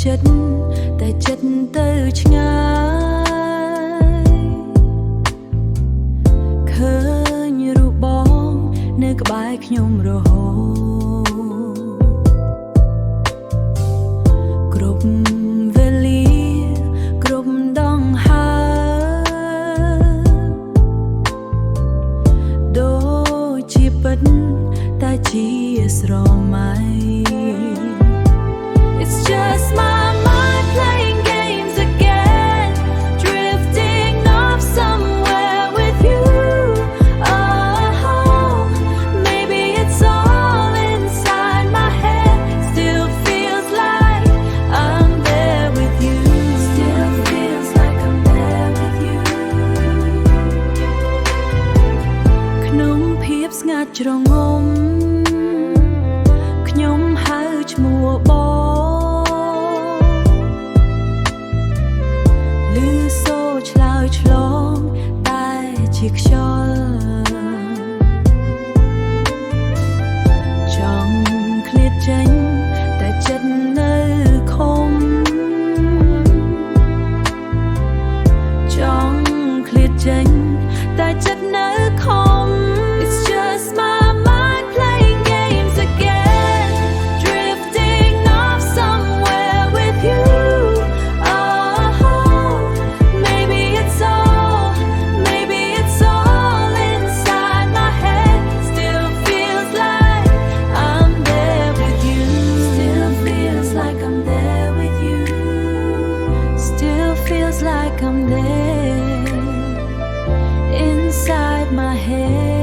ចិត្តតែចិត្តទៅឆ្ងាយឃើញរូបបងនៅក្បែរខ្ញុំរហូតគ្រប់វេលាគ្រប់ដងហើដូចជាពិតតែជាស្រមៃ It's just my mind playing games again, drifting off somewhere with you. Oh, maybe it's all inside my head. Still feels like I'm there with you. Still feels like I'm there with you. ក្នុងភាពស្ងាត់ជ្រងំខ្ញុំហៅឈ្មោះបងឮសូរឆ្លើយឆ្លងតែជាខ្យល់ចង់ឃ្លាតចេញតែចិត្តនៅខំចង់ឃ្លាតចេញតែចិត្តនៅខំ It's just my mind playing games again, drifting off somewhere with you. Oh, maybe it's all inside my head. Still feels like I'm there with you. Still feels like I'm there with you. Still feels like I'm there inside my head.